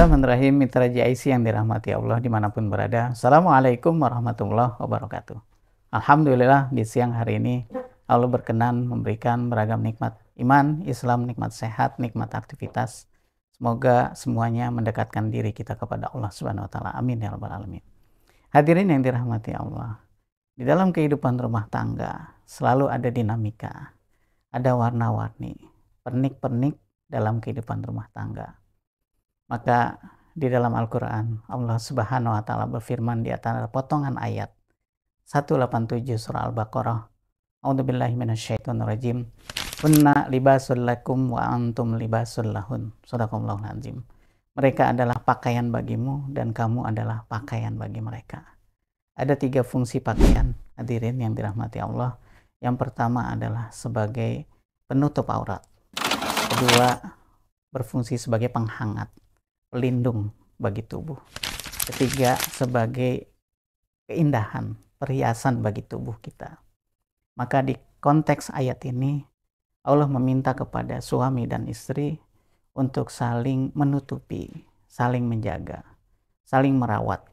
Bismillahirrahmanirrahim. Mitra JIC yang dirahmati Allah dimanapun berada. Assalamualaikum warahmatullahi wabarakatuh. Alhamdulillah di siang hari ini Allah berkenan memberikan beragam nikmat iman, Islam, nikmat sehat, nikmat aktivitas. Semoga semuanya mendekatkan diri kita kepada Allah Subhanahu wa taala. Amin ya rabbal alamin. Hadirin yang dirahmati Allah. Di dalam kehidupan rumah tangga selalu ada dinamika, ada warna-warni, pernik-pernik dalam kehidupan rumah tangga. Maka di dalam Al-Quran Allah Subhanahu wa taala berfirman di antara potongan ayat 187 surah Al-Baqarah, A'udzubillahi minasyaitonirrajim. Kunna libasul lakum wa antum libasul lahun. Shadaqallahul azim. Mereka adalah pakaian bagimu dan kamu adalah pakaian bagi mereka. Ada 3 fungsi pakaian, hadirin yang dirahmati Allah. Yang pertama adalah sebagai penutup aurat. Kedua, berfungsi sebagai penghangat, pelindung bagi tubuh. Ketiga, sebagai keindahan, perhiasan bagi tubuh kita. Maka di konteks ayat ini Allah meminta kepada suami dan istri untuk saling menutupi, saling menjaga, saling merawat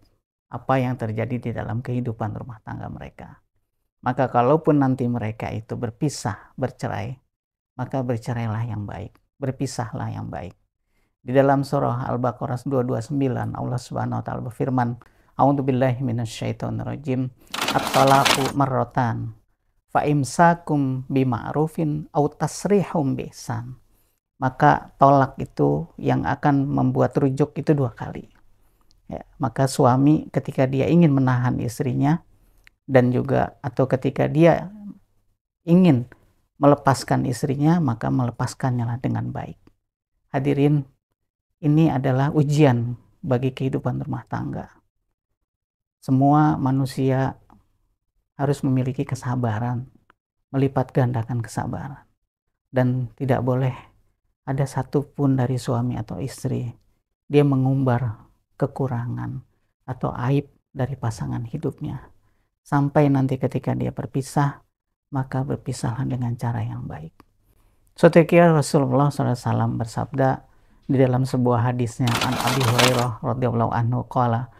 apa yang terjadi di dalam kehidupan rumah tangga mereka. Maka kalaupun nanti mereka itu berpisah, bercerai, maka bercerailah yang baik, berpisahlah yang baik. Di dalam surah Al-Baqarah 229 Allah Subhanahu wa taala berfirman, A'udzubillahi minasyaitonirrajim. At-talaqu marratan fa imsakum bima'rufin aw tasrihum biihsan. Maka tolak itu yang akan membuat rujuk itu 2 kali. Ya, maka suami ketika dia ingin menahan istrinya dan juga atau ketika dia ingin melepaskan istrinya, maka melepaskannya dengan baik. Hadirin, ini adalah ujian bagi kehidupan rumah tangga. Semua manusia harus memiliki kesabaran, melipat gandakan kesabaran. Dan tidak boleh ada satupun dari suami atau istri dia mengumbar kekurangan atau aib dari pasangan hidupnya. Sampai nanti ketika dia berpisah, maka berpisahlah dengan cara yang baik. Sotekia Rasulullah SAW bersabda di dalam sebuah hadisnya, an Abi Hurairah radhiyallahu anhu qala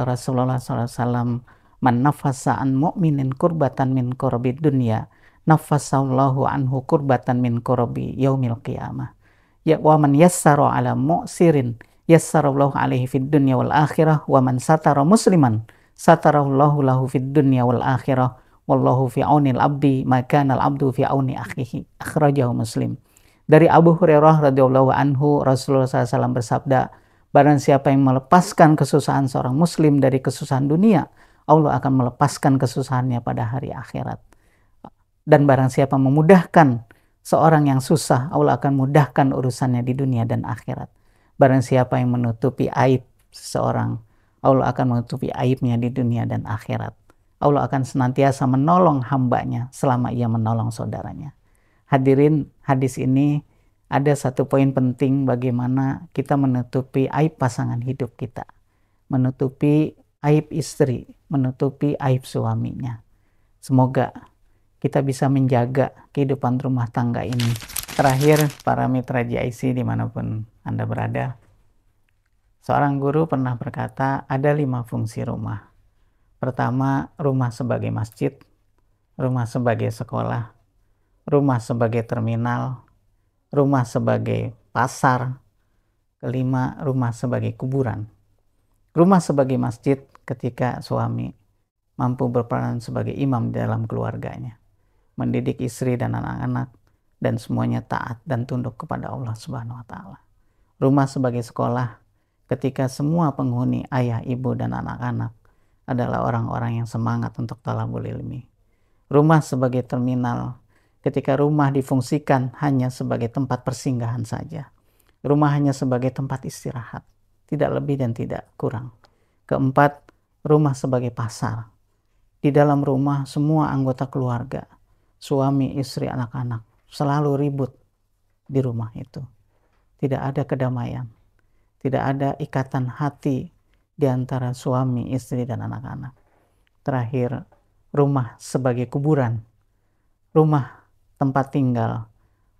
Rasulullah SAW, man nafasa an mu'minin kurbatan min kurabi dunya nafasallahu anhu kurbatan min kurabi yaumil qiyamah. Ya wa man yassara ala mu'sirin yassarallahu alaihi fid dunya wal akhirah wa man satara musliman satarallahu lahu fid dunya wal akhirah wallahu fi aunil abdi ma kana al abdu fi auni akhihi. Akhrajahu Muslim. Dari Abu Hurairah radhiyallahu anhu, Rasulullah SAW bersabda, barang siapa yang melepaskan kesusahan seorang muslim dari kesusahan dunia, Allah akan melepaskan kesusahannya pada hari akhirat. Dan barang siapa memudahkan seorang yang susah, Allah akan mudahkan urusannya di dunia dan akhirat. Barang siapa yang menutupi aib seseorang, Allah akan menutupi aibnya di dunia dan akhirat. Allah akan senantiasa menolong hambanya selama ia menolong saudaranya. Hadirin, hadis ini ada satu poin penting bagaimana kita menutupi aib pasangan hidup kita, menutupi aib istri, menutupi aib suaminya. Semoga kita bisa menjaga kehidupan rumah tangga ini. Terakhir, para mitra JIC dimanapun Anda berada, seorang guru pernah berkata ada 5 fungsi rumah. Pertama, rumah sebagai masjid, rumah sebagai sekolah, rumah sebagai terminal, rumah sebagai pasar, kelima, rumah sebagai kuburan. Rumah sebagai masjid ketika suami mampu berperan sebagai imam dalam keluarganya, mendidik istri dan anak-anak, dan semuanya taat dan tunduk kepada Allah Subhanahu wa taala. Rumah sebagai sekolah ketika semua penghuni ayah, ibu, dan anak-anak adalah orang-orang yang semangat untuk thalabul ilmi. Rumah sebagai terminal ketika rumah difungsikan hanya sebagai tempat persinggahan saja. Rumah hanya sebagai tempat istirahat, tidak lebih dan tidak kurang. Keempat, rumah sebagai pasar. Di dalam rumah semua anggota keluarga, suami, istri, anak-anak, selalu ribut di rumah itu. Tidak ada kedamaian, tidak ada ikatan hati di antara suami, istri, dan anak-anak. Terakhir, rumah sebagai kuburan. Rumah tempat tinggal,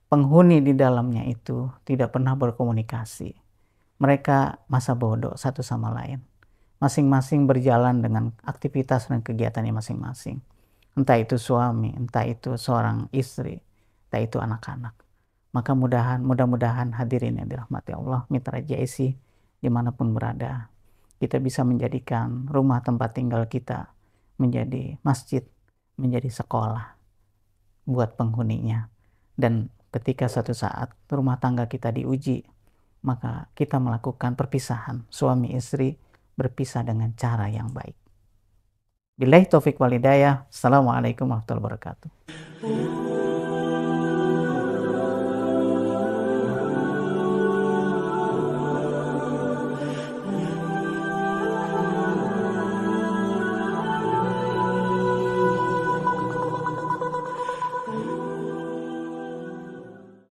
penghuni di dalamnya itu tidak pernah berkomunikasi, mereka masa bodoh satu sama lain. Masing-masing berjalan dengan aktivitas dan kegiatannya masing-masing. Entah itu suami, entah itu seorang istri, entah itu anak-anak. Maka mudah-mudahan hadirin yang dirahmati Allah, mitra JIC dimanapun berada, kita bisa menjadikan rumah tempat tinggal kita menjadi masjid, menjadi sekolah buat penghuninya. Dan ketika satu saat rumah tangga kita diuji, maka kita melakukan perpisahan, suami istri berpisah dengan cara yang baik. Billahi taufik wal hidayah. Assalamualaikum warahmatullahi wabarakatuh.